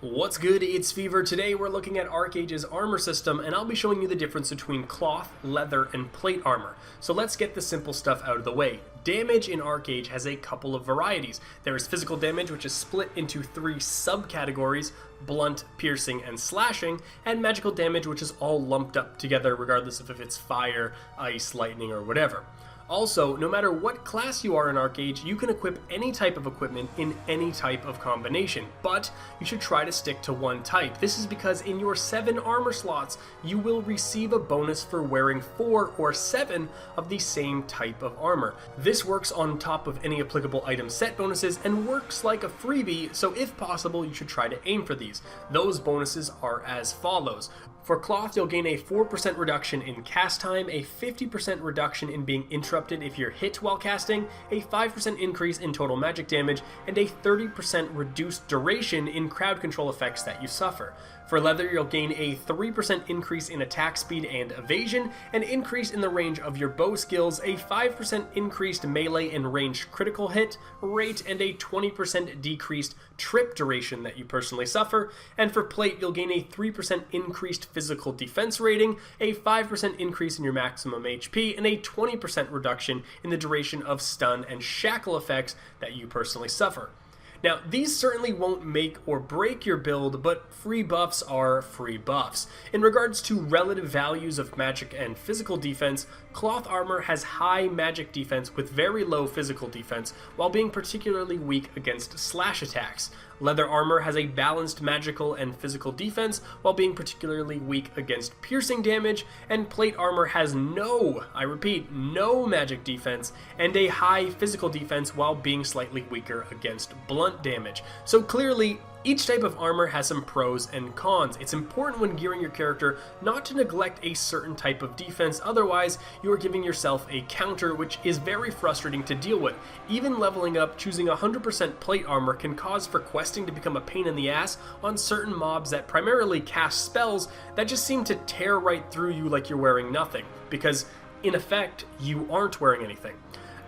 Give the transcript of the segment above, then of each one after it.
What's good, it's Fevir. Today we're looking at ArcheAge's armor system, and I'll be showing you the difference between cloth, leather, and plate armor. So let's get the simple stuff out of the way. Damage in ArcheAge has a couple of varieties. There is physical damage, which is split into three subcategories: blunt, piercing, and slashing, and magical damage, which is all lumped up together regardless of if it's fire, ice, lightning, or whatever. Also, no matter what class you are in ArcheAge, you can equip any type of equipment in any type of combination, but you should try to stick to one type. This is because in your 7 armor slots, you will receive a bonus for wearing 4 or 7 of the same type of armor. This works on top of any applicable item set bonuses and works like a freebie, so if possible, you should try to aim for these. Those bonuses are as follows. For cloth, you'll gain a 4% reduction in cast time, a 50% reduction in being interrupted if you're hit while casting, a 5% increase in total magic damage, and a 30% reduced duration in crowd control effects that you suffer. For leather, you'll gain a 3% increase in attack speed and evasion, an increase in the range of your bow skills, a 5% increased melee and ranged critical hit rate, and a 20% decreased trip duration that you personally suffer. And for plate, you'll gain a 3% increased physical defense rating, a 5% increase in your maximum HP, and a 20% reduction in the duration of stun and shackle effects that you personally suffer. Now, these certainly won't make or break your build, but free buffs are free buffs. In regards to relative values of magic and physical defense, cloth armor has high magic defense with very low physical defense, while being particularly weak against slash attacks. Leather armor has a balanced magical and physical defense, while being particularly weak against piercing damage, and plate armor has no, I repeat, no magic defense, and a high physical defense while being slightly weaker against blunt damage. So clearly, each type of armor has some pros and cons. It's important when gearing your character not to neglect a certain type of defense, otherwise you are giving yourself a counter, which is very frustrating to deal with. Even leveling up, choosing 100% plate armor can cause for questing to become a pain in the ass on certain mobs that primarily cast spells that just seem to tear right through you like you're wearing nothing, because in effect, you aren't wearing anything.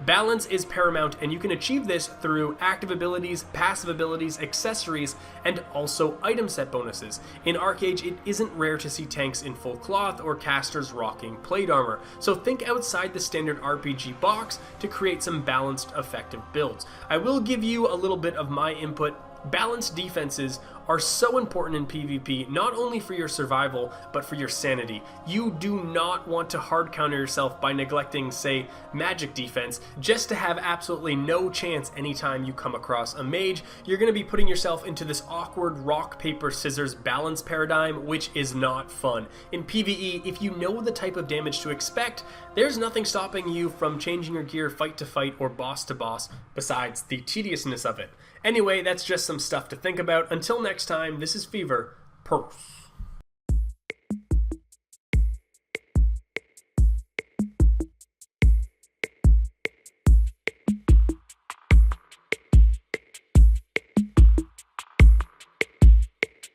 Balance is paramount, and you can achieve this through active abilities, passive abilities, accessories, and also item set bonuses. In ArcheAge, it isn't rare to see tanks in full cloth or casters rocking plate armor, so think outside the standard RPG box to create some balanced, effective builds. I will give you a little bit of my input. Balanced defenses are so important in PvP, not only for your survival, but for your sanity. You do not want to hard counter yourself by neglecting, say, magic defense, just to have absolutely no chance anytime you come across a mage. You're going to be putting yourself into this awkward rock, paper, scissors balance paradigm, which is not fun. In PvE, if you know the type of damage to expect, there's nothing stopping you from changing your gear fight to fight or boss to boss, besides the tediousness of it. Anyway, that's just some stuff to think about. Until next time, this is Fevir. Peace.